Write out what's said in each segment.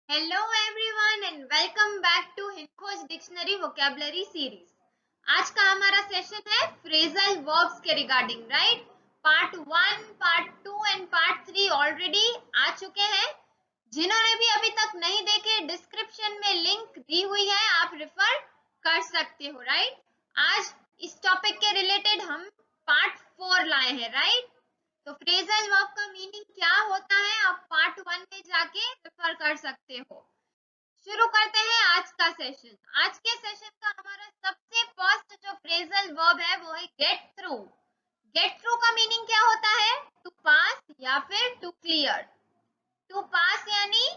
Hello everyone and welcome back to Hindkhoj dictionary vocabulary series. आज का हमारा सेशन है फ्रेजल वर्ब्स के regarding, right. Part 1, part 2 and part 3 already आ चुके हैं। जिन्होंने भी अभी तक नहीं देखे, डिस्क्रिप्शन में लिंक दी हुई है, आप रेफर कर सकते हो, राइट। आज इस टॉपिक के रिलेटेड हम पार्ट 4 लाए हैं, राइट। तो फ्रेजल वर्ब का मीनिंग क्या होता है आप पार्ट 1 में जाके रेफर कर सकते हो। शुरू करते हैं आज का सेशन। आज के सेशन का हमारा सबसे फर्स्ट जो फ्रेजल वर्ब है वो है गेट थ्रू। गेट थ्रू का मीनिंग क्या होता है? टू पास या फिर टू क्लियर। टू पास यानी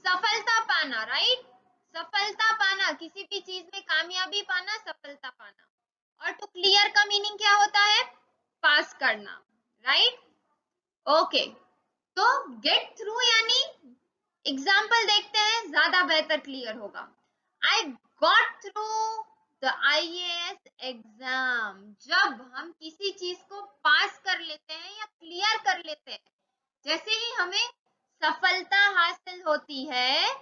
सफलता पाना, राइट। सफलता पाना, किसी भी चीज में कामयाबी पाना, सफलता पाना। और टू क्लियर का मीनिंग क्या होता है? पास करना, राइट। ओके, तो गेट थ्रू यानी एग्जाम्पल देखते हैं, ज्यादा बेहतर क्लियर होगा। I got through the IAS exam. जब हम किसी चीज को पास कर लेते हैं या क्लियर कर लेते हैं, जैसे ही हमें सफलता हासिल होती है,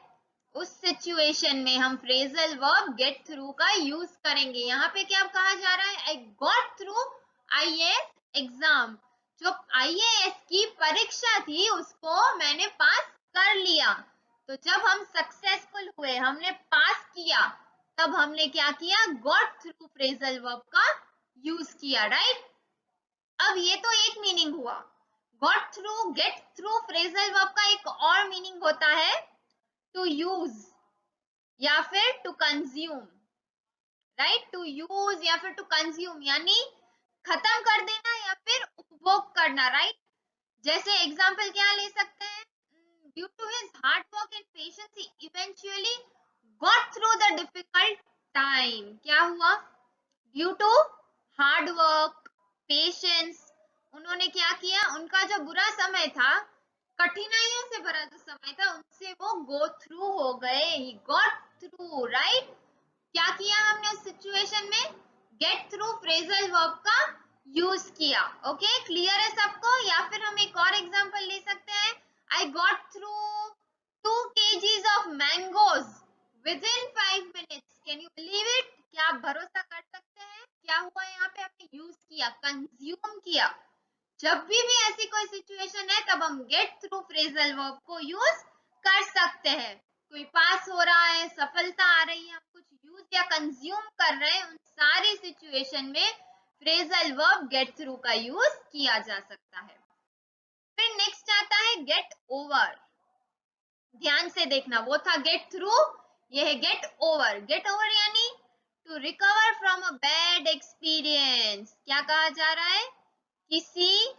उस सिचुएशन में हम फ्रेजल वर्ब गेट थ्रू का यूज करेंगे। यहाँ पे क्या कहा जा रहा है? I got through IAS exam. जो IAS की परीक्षा थी उसको मैंने पास कर लिया। तो जब हम सक्सेसफुल हुए, हमने पास किया, तब हमने क्या किया? गॉट थ्रू फ्रेजल वर्ब का यूज किया, राइट। अब ये तो एक मीनिंग हुआ। Got through, get through phrasal verb का एक और मीनिंग होता है टू यूज या फिर to consume, right. To use या फिर टू कंज्यूम यानी खत्म कर देना या फिर उपभोग करना, राइट। जैसे एग्जाम्पल क्या ले सकते हैं? Due to his hard work and patience he eventually got through the difficult time. क्या हुआ? Due to hard work, patience, उन्होंने क्या किया? उनका जो बुरा समय था, कठिनाइयों से भरा जो समय था, उनसे वो गो थ्रू हो गए। He got through, right. क्या किया हमने उस सिचुएशन में? गेट थ्रू फ्रेजल वर्ब का यूज किया। ओके, क्लियर है सबको? या फिर हम एक और एग्जांपल ले सकते हैं। I got through 2 kgs of mangoes with in 5 minutes. Can you believe it? क्या आप भरोसा कर सकते हैं? क्या हुआ यहाँ पे? हमने यूज किया, कंज्यूम किया। जब भी ऐसी कोई सिचुएशन है, तब हम गेट थ्रू फ्रेजल वर्ब को यूज कर सकते हैं। कोई पास हो रहा है, सफलता आ रही है, हम कुछ यूज या कंज्यूम कर रहे हैं, उन सारी सिचुएशन में फ्रेजल वर्ब गेट थ्रू का यूज किया जा सकता है। फिर नेक्स्ट आता है गेट ओवर। ध्यान से देखना, वो था गेट थ्रू, ये है गेट ओवर। गेट ओवर यानी to recover from a bad experience. क्या कहा जा रहा है? किसी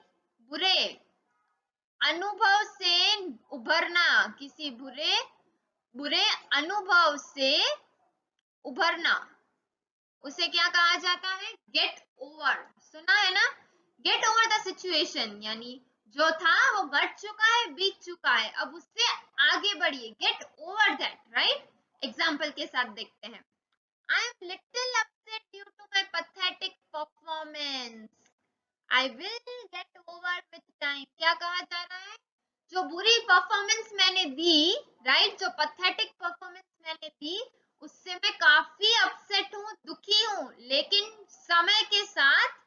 बुरे अनुभव से उभरना, किसी बुरे अनुभव से उभरना, उसे क्या कहा जाता है? Get over. सुना है ना? गेट ओवर द सिचुएशन यानी जो था वो घट चुका है, बीत चुका है, अब उससे आगे बढ़िए, get over that, right. Example के साथ देखते हैं। I am little upset due to my pathetic performance. I will get over with time. क्या कहा जा रहा है? जो बुरी परफॉर्मेंस मैंने दी, राइट, जो पैथेटिक परफॉर्मेंस मैंने दी, उससे मैं काफी अपसेट हूँ, दुखी हूँ, लेकिन समय के साथ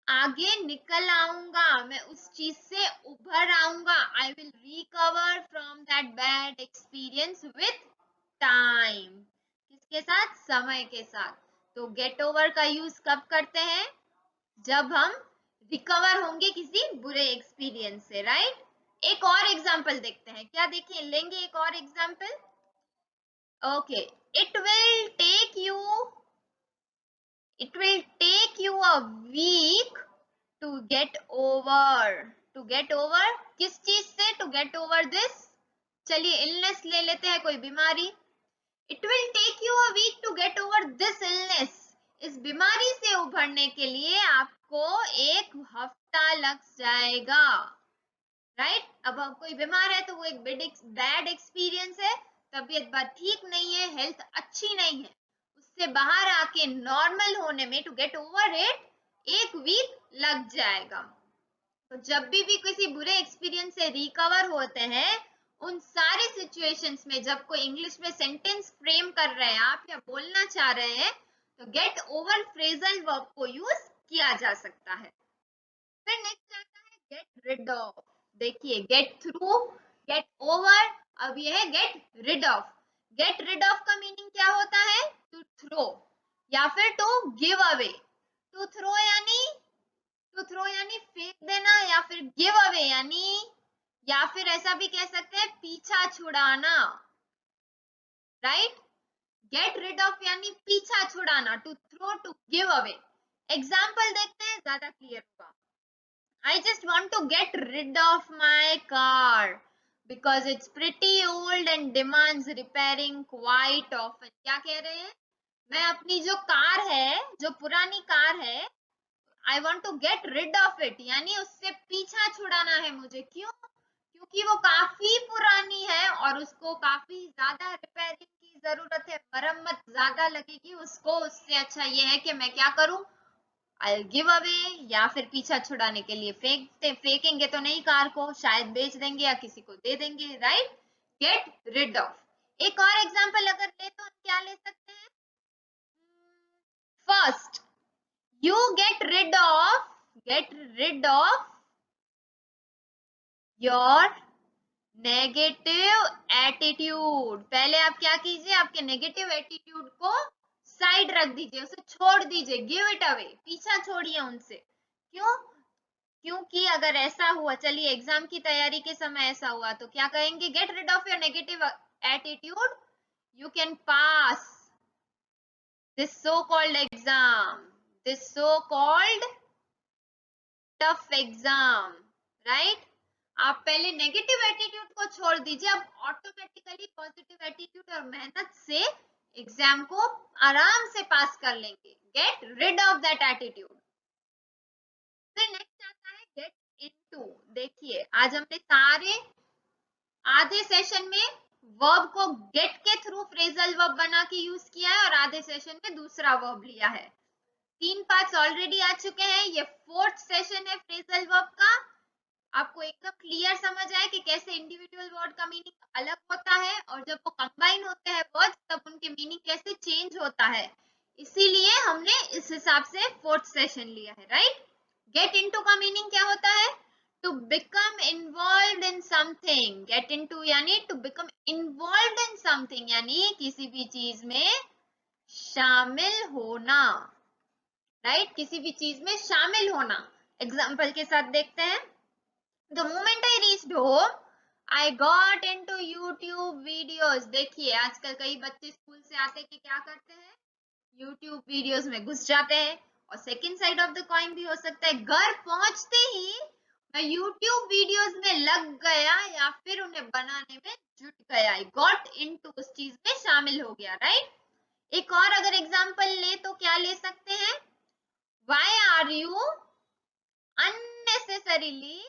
आगे निकल आऊंगा, मैं उस चीज से उभर आऊंगा। I will recover from that bad experience with time. किसके साथ? समय के साथ। तो गेट ओवर का यूज कब करते हैं? जब हम रिकवर होंगे किसी बुरे एक्सपीरियंस से, राइट। एक और एग्जांपल देखते हैं। क्या देखें लेंगे? एक और example. Okay, it will take you a week to get over. To get over किस चीज से? टू गेट ओवर दिस, चलिए इलनेस ले लेते हैं, कोई बीमारी। It will take you a week to get over this illness. इस बीमारी से उभरने के लिए आपको 1 हफ्ता लग जाएगा, राइट। अब कोई बीमार है तो वो एक बैड एक्सपीरियंस है, तबीयत बात ठीक नहीं है, हेल्थ अच्छी नहीं है, उससे बाहर आके नॉर्मल होने में, to get over it, 1 week लग जाएगा। तो जब भी किसी बुरे एक्सपीरियंस से रिकवर होते हैं, उन सारी सिचुएशंस में जब कोई इंग्लिश में सेंटेंस फ्रेम कर रहे हैं आप या बोलना चाह रहे हैं तो गेट ओवर फ्रेजल वर्ब को यूज किया जा सकता है। फिर नेक्स्ट आता है गेट रिड ऑफ। देखिए गेट थ्रू, गेट ओवर, अब ये है get rid of. Get rid of का मीनिंग क्या होता है? टू थ्रो या फिर to give away. To throw यानी फेंक देना, या फिर गिव अवे यानी, या फिर ऐसा भी कह सकते हैं पीछा छुड़ाना, राइट। गेट रिड ऑफ यानी पीछा छुड़ाना, to throw, to give away. Example देखते हैं, ज्यादा क्लियर होगा। I just want to get rid of my car because it's pretty old and demands repairing quite often. क्या कह रहे हैं? मैं अपनी जो कार है, जो पुरानी कार है, I want to get rid of it, यानी उससे पीछा छुड़ाना है मुझे। क्यों? क्योंकि वो काफी पुरानी है और उसको काफी ज्यादा रिपेयरिंग की जरूरत है, मरम्मत ज्यादा लगेगी उसको। उससे अच्छा ये है कि मैं क्या करूं, I'll give away, या फिर पीछा छुड़ाने के लिए फेंकेंगे तो नहीं कार को, शायद बेच देंगे या किसी को दे देंगे, राइट। Get rid of. एक और एग्जांपल अगर ले तो हम क्या ले सकते हैं? First, you get rid of your negative attitude. पहले आप क्या कीजिए, आपके नेगेटिव एटीट्यूड को साइड रख दीजिए, उसे छोड़ दीजिए, गिव इट अवे, पीछा छोड़िए उनसे। क्यों? क्योंकि अगर ऐसा हुआ, चलिए एग्जाम की तैयारी के समय ऐसा हुआ तो क्या कहेंगे? Get rid of your negative attitude, you can pass this so called exam, this so called tough exam, right. आप पहले नेगेटिव एटीट्यूड को छोड़ दीजिए, अब ऑटोमेटिकली पॉजिटिव एटीट्यूड और मेहनत से एग्जाम को आराम से पास कर लेंगे। Get rid of that attitude. फिर नेक्स्ट आता है गेट इनटू। देखिए आज हमने सारे आधे सेशन में वर्ब को गेट के थ्रू फ्रेजल वर्ब बना के यूज किया है और आधे सेशन में दूसरा वर्ब लिया है। 3 पार्ट्स ऑलरेडी आ चुके हैं, ये 4th सेशन है फ्रेजल वर्ब का। आपको एकदम क्लियर समझ आए कि कैसे इंडिविजुअल वर्ड का मीनिंग अलग होता है और जब वो कंबाइन होते हैं वर्ड्स तब उनके मीनिंग कैसे चेंज होता है, इसीलिए हमने इस हिसाब से 4th सेशन लिया है, राइट। गेट इनटू का मीनिंग क्या होता है? To become involved in something. Get into यानी to become involved in something, यानी किसी भी चीज में शामिल होना, राइट। किसी भी चीज में शामिल होना। एग्जाम्पल के साथ देखते हैं। The moment I reached home, I got into YouTube videos. देखिए आजकल कई बच्चे स्कूल से आते कि क्या करते हैं, YouTube वीडियोस में घुस जाते हैं। और second side of the coin भी हो सकता है, घर पहुंचते ही मैं YouTube वीडियोस में लग गया या फिर उन्हें बनाने में जुट गया। I got into उस चीज में शामिल हो गया, राइट। एक और अगर एग्जाम्पल ले तो क्या ले सकते हैं? Why are you unnecessarily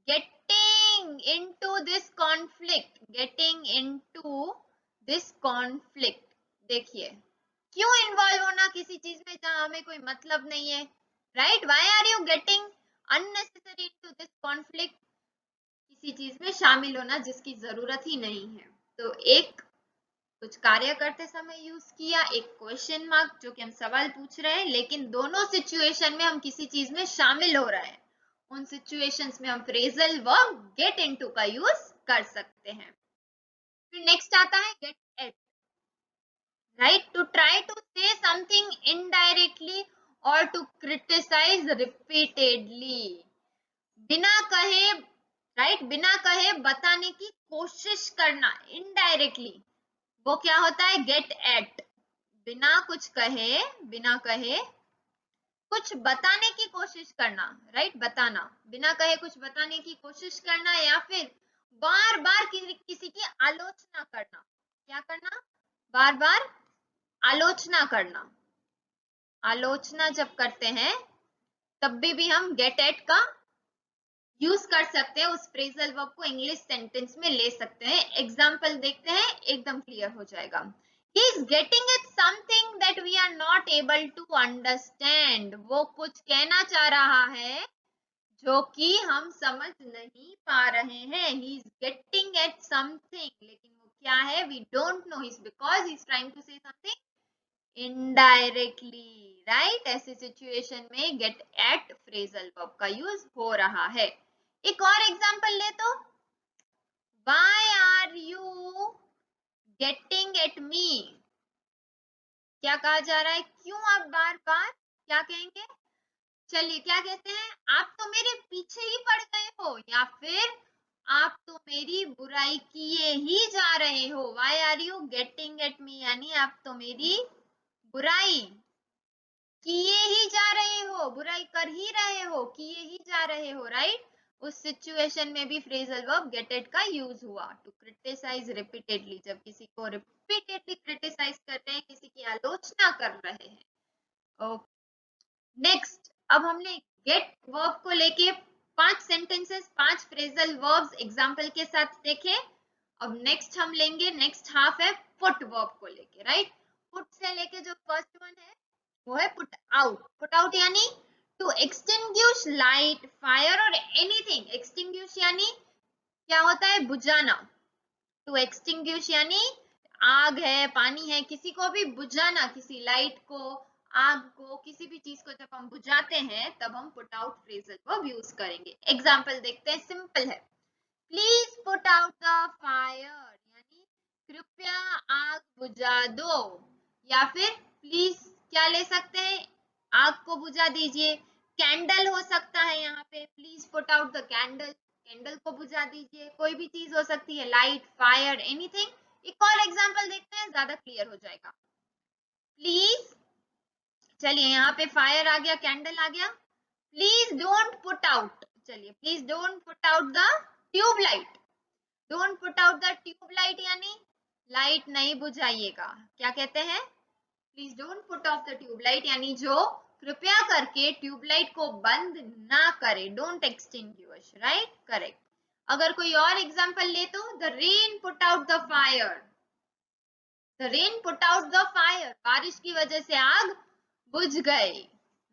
getting into this conflict? देखिए क्यों इन्वॉल्व होना किसी चीज में जहां हमें कोई मतलब नहीं है, right. Why are you getting unnecessary into this conflict? किसी चीज में शामिल होना जिसकी जरूरत ही नहीं है। तो एक कुछ कार्य करते समय यूज किया, एक क्वेश्चन मार्क जो कि हम सवाल पूछ रहे हैं, लेकिन दोनों सिचुएशन में हम किसी चीज में शामिल हो रहे हैं, उन सिचुएशंस में हम फ्रेजल वर्ब गेट इनटू का यूज कर सकते हैं। फिर नेक्स्ट आता है get at, right. To try to say something indirectly और टू क्रिटिसाइज रिपीटेडली। बिना कहे, राइट, बिना कहे बताने की कोशिश करना, इनडायरेक्टली, वो क्या होता है? Get at. बिना कुछ कहे कुछ बताने की कोशिश करना, राइट, बताना, बिना कहे कुछ बताने की कोशिश करना, या फिर बार बार किसी की आलोचना करना। क्या करना? बार बार आलोचना करना। आलोचना जब करते हैं तब भी हम गेट एट का यूज कर सकते हैं, उस फ्रेजल वर्ब को इंग्लिश सेंटेंस में ले सकते हैं। एग्जाम्पल देखते हैं, एकदम क्लियर हो जाएगा। He is getting at something that we are not able to understand. वो कुछ कहना चाह रहा है जो कि हम समझ नहीं पा रहे हैं. He is getting at something, लेकिन वो क्या है? We don't know. It's because he's trying to say something indirectly, right? ऐसे सिचुएशन में get at phrasal verb का यूज हो रहा है. एक और एग्जांपल ले तो, Why are you getting at me? क्या कहा जा रहा है? क्यों आप बार बार क्या कहेंगे? चलिए क्या कहते हैं? आप तो मेरे पीछे ही पड़ गए हो, या फिर आप तो मेरी बुराई किए ही जा रहे हो. Why are you getting at me? यानी आप तो मेरी बुराई किए ही जा रहे हो, बुराई कर ही रहे हो, किए ही जा रहे हो, राइट? उस सिचुएशन में भी फ्रेजल वर्ब गेट एट का यूज हुआ. टू क्रिटिसाइज रिपीटेडली, जब किसी को रिपीटेडली क्रिटिसाइज कर रहे हैं, किसी की आलोचना कर रहे हैं. ओके, नेक्स्ट, अब हमने गेट वर्ब को लेके 5 सेंटेंसेस, 5 फ्रेजल वर्ब्स एग्जांपल के साथ देखे. अब नेक्स्ट हम लेंगे, नेक्स्ट हाफ है पुट वर्ब को लेके, राइट? पुट से लेके जो फर्स्ट वन है वो है पुट आउट. पुट आउट यानी टू एक्सटिंग्विश लाइट, फायर और एनीथिंग. एक्सटिंग्विश यानी क्या होता है? बुझाना. टू एक्सटिंग्विश यानी आग है, पानी है, किसी को भी बुझाना, किसी लाइट को, आग को, किसी भी चीज को जब हम बुझाते हैं तब हम put out phrasal verb use करेंगे. एग्जांपल देखते हैं, सिंपल है. Please put out the fire, यानी कृपया आग बुझा दो. या फिर प्लीज क्या ले सकते हैं? आग को बुझा दीजिए. कैंडल हो सकता है यहाँ पे, please put out the candle, candle को बुझा दीजिए. कोई भी चीज हो सकती है, लाइट, फायर, एनीथिंग. एक और एग्जांपल देखते हैं, ज्यादा क्लियर हो जाएगा. प्लीज, चलिए यहाँ पे फायर आ गया, कैंडल आ गया. प्लीज डोंट पुट आउट, चलिए please don't put out the tubelight. Don't put out the tubelight यानी लाइट नहीं बुझाइएगा. क्या कहते हैं? Please don't put off the tubelight, यानी जो कृपया करके ट्यूबलाइट को बंद ना करे. Don't extinguish, right? करेक्ट. अगर कोई और एग्जांपल ले तो, the rain put out the fire. The rain put out the fire, बारिश की वजह से आग बुझ गई,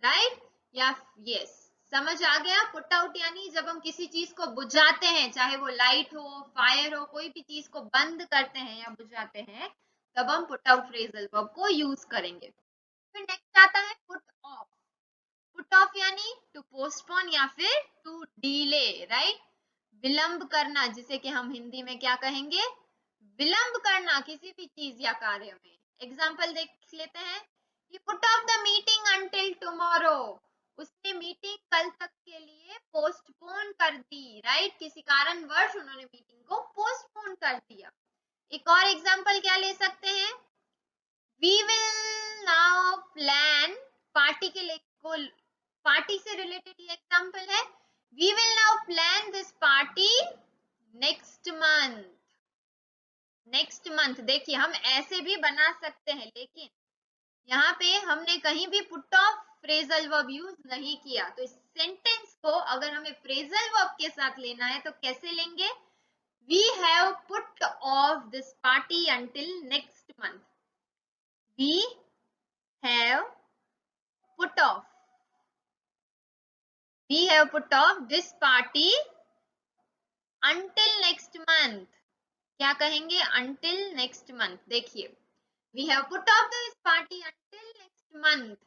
राइट? या यस, समझ आ गया? पुट आउट यानी जब हम किसी चीज को बुझाते हैं, चाहे वो लाइट हो, फायर हो, कोई भी चीज को बंद करते हैं या बुझाते हैं, तब हम पुट आउट फ्रेजल वर्ब को यूज करेंगे. फिर नेक्स्ट आता है पुट ऑफ. पुट ऑफ यानी टू पोस्टपोन या फिर टू डीले, राइट? विलंब करना, जिसे कि हम हिंदी में क्या कहेंगे? विलंब करना किसी भी चीज या कार्य में. एग्जाम्पल देख लेते हैं. He put off the meeting until tomorrow. उसने मीटिंग कल तक के लिए पोस्टपोन कर दी, राइट? किसी कारणवश उन्होंने मीटिंग को पोस्टपोन कर दिया. एक और एग्जाम्पल क्या ले सकते हैं? We will now plan, party के लिए, पार्टी से रिलेटेड ये एग्जाम्पल है. We will now plan this party next month. Next month, देखिए हम ऐसे भी बना सकते हैं, लेकिन यहाँ पे हमने कहीं भी put off phrasal verb use नहीं किया. तो इस सेंटेंस को अगर हमें फ्रेजल वर्ब के साथ लेना है तो कैसे लेंगे? We have put off this party until next month. We have put off. We have put off this party until next month. क्या कहेंगे? until next month. देखिए, we have put off this party until next month.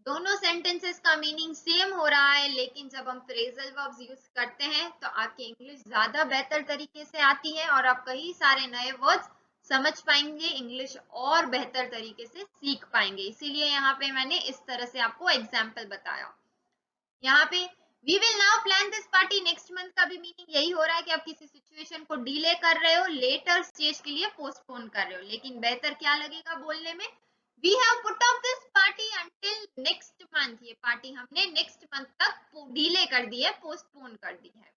दोनों sentences का meaning same हो रहा है, लेकिन जब हम फ्रेजल वर्ब्स यूज करते हैं तो आपकी इंग्लिश ज्यादा बेहतर तरीके से आती है और आप कई सारे नए वर्ड्स समझ पाएंगे, इंग्लिश और बेहतर तरीके से सीख पाएंगे. इसीलिए यहाँ पे मैंने इस तरह से आपको एग्जाम्पल बताया. यहाँ पे we will now plan this party next month का भी मीनिंग यही हो रहा है कि आप किसी सिचुएशन को डिले कर रहे हो, लेटर स्टेज के लिए पोस्टपोन कर रहे हो. लेकिन बेहतर क्या लगेगा बोलने में? We have put off this party until next month. ये पार्टी हमने नेक्स्ट मंथ तक डिले कर दी है, पोस्टपोन कर दी है.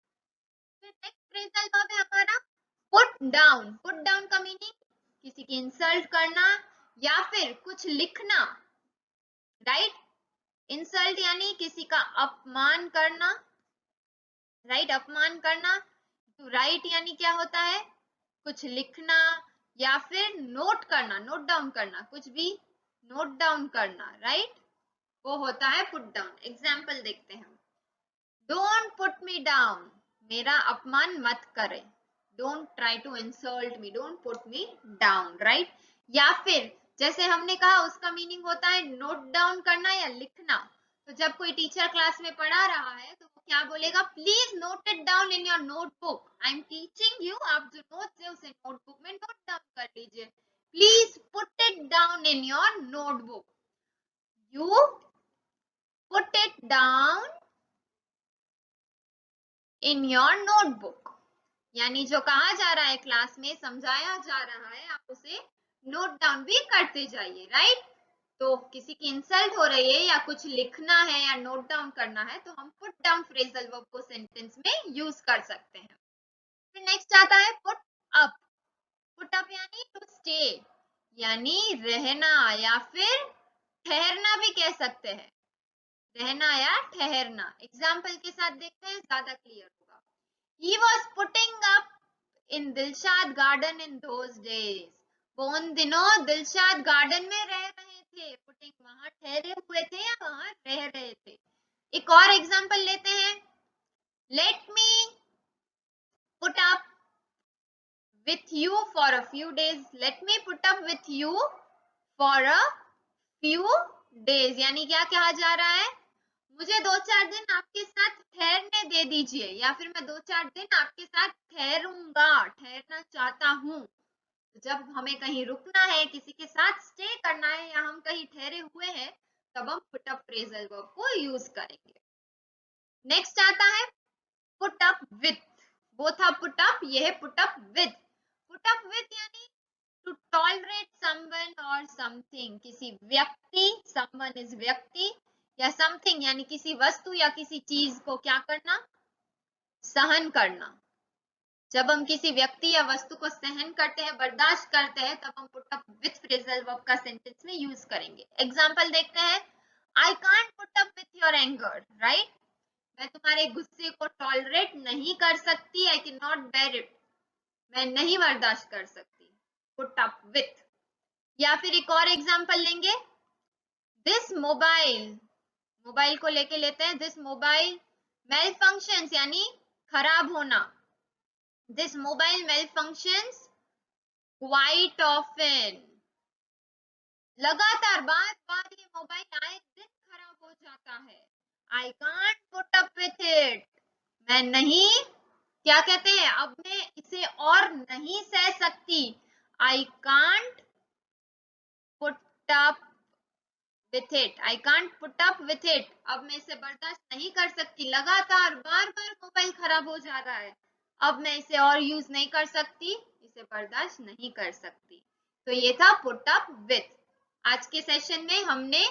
फिर नेक्स्ट फ्रेजल वर्ब है हमारा पुट डाउन. पुट डाउन का मीनिंग किसी की इंसल्ट करना या फिर कुछ लिखना, राइट? इंसल्ट यानी किसी का अपमान करना, राइट? अपमान करना. तो राइट यानी क्या होता है? कुछ लिखना या फिर नोट करना, नोट डाउन करना, कुछ भी नोट डाउन करना, राइट? वो होता है पुट डाउन. एग्जाम्पल देखते हैं. डोंट पुट मी डाउन, मेरा अपमान मत करे, don't try to insult me, don't put me down, right. या फिर जैसे हमने कहा उसका मीनिंग होता है नोट डाउन करना या लिखना। तो जब कोई टीचर क्लास में पढ़ा रहा है तो वो क्या बोलेगा, please note it down in your notebook, I am teaching you, आप जो नोट्स है उसे नोटबुक में नोट डाउन कर लीजिए, please put it down in your notebook, you put it down in your notebook. यानी जो कहा जा रहा है क्लास में, समझाया जा रहा है, आप उसे नोट डाउन भी करते जाइए, राइट। तो किसी की इंसल्ट हो रही है या कुछ लिखना है या नोट डाउन करना है तो हम पुट डाउन फ्रेजल वर्ब को सेंटेंस में यूज कर सकते हैं। फिर नेक्स्ट आता है पुट अप। पुट अप यानी टू स्टे, यानी रहना या फिर ठहरना भी कह सकते हैं, रहना या ठहरना। एग्जाम्पल के साथ देखते हैं, ज्यादा क्लियर होगा। He was putting up in Dilshad garden in those days. वो उन दिनों दिलशाद गार्डन में रह रहे थे। पुटिंग वहां ठहरे हुए थे या वहां रह रहे थे। एक और एग्जांपल लेते हैं। Let me put up with you for a few days. Let me put up with you for a few days. यानी क्या कहा जा रहा है, मुझे 2-4 दिन आपके साथ ठहरने दे दीजिए, या फिर मैं 2-4 दिन आपके साथ ठहरूंगा, ठहरना चाहता हूँ। जब हमें कहीं रुकना है, किसी के साथ स्टे करना है या हम कहीं ठहरे हुए हैं, तब हम पुट अप फ्रेजल वर्ब को यूज करेंगे। नेक्स्ट आता है पुट अप विथ। वो था पुट अप, ये है put up with. Put up with यानी टू टॉलरेट समवन और समथिंग, किसी व्यक्ति, समवन इज व्यक्ति, या समथिंग यानी किसी वस्तु या किसी चीज को क्या करना, सहन करना। जब हम किसी व्यक्ति या वस्तु को सहन करते हैं, बर्दाश्त करते हैं, तब हम put up with phrasal verb का सेंटेंस में यूज करेंगे। एग्जांपल देखते हैं, I can't put up with your anger, right. मैं तुम्हारे गुस्से को टॉलरेट नहीं कर सकती, I can not bear it, मैं नहीं बर्दाश्त कर सकती, पुट अप विथ। या फिर एक और एग्जांपल लेंगे, दिस मोबाइल, मोबाइल को लेके लेते हैं, दिस मोबाइल मेल फंक्शंस यानी खराब होना, this mobile malfunctions quite often, लगातार बार बार ये मोबाइल आए दिन खराब हो जाता है। आई can't put up with it, मैं नहीं, क्या कहते हैं, अब मैं इसे और नहीं सह सकती, आई can't put up with it, I can't put up with it, अब मैं इसे बर्दाश्त नहीं कर सकती, लगातार बार बार मोबाइल खराब हो जा रहा है, अब मैं इसे और यूज नहीं कर सकती, इसे बर्दाश्त नहीं कर सकती। तो ये था पुट अप विथ। आज के सेशन में हमने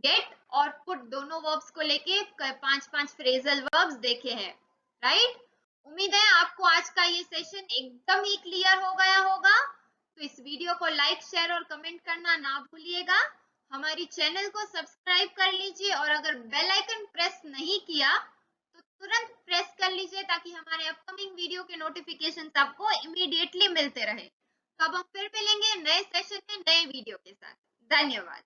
गेट और पुट दोनों वर्ब्स को लेके 5-5 फ्रेजल वर्ब्स देखे हैं, राइट। उम्मीद है आपको आज का ये सेशन एकदम ही क्लियर हो गया होगा। तो इस वीडियो को लाइक, शेयर और कमेंट करना ना भूलिएगा। हमारी चैनल को सब्सक्राइब कर लीजिए और अगर बेल आइकन प्रेस नहीं किया तो तुरंत प्रेस कर लीजिए ताकि हमारे अपकमिंग वीडियो के नोटिफिकेशंस आपको इमीडिएटली मिलते रहे। तो अब हम फिर मिलेंगे नए सेशन में नए वीडियो के साथ। धन्यवाद।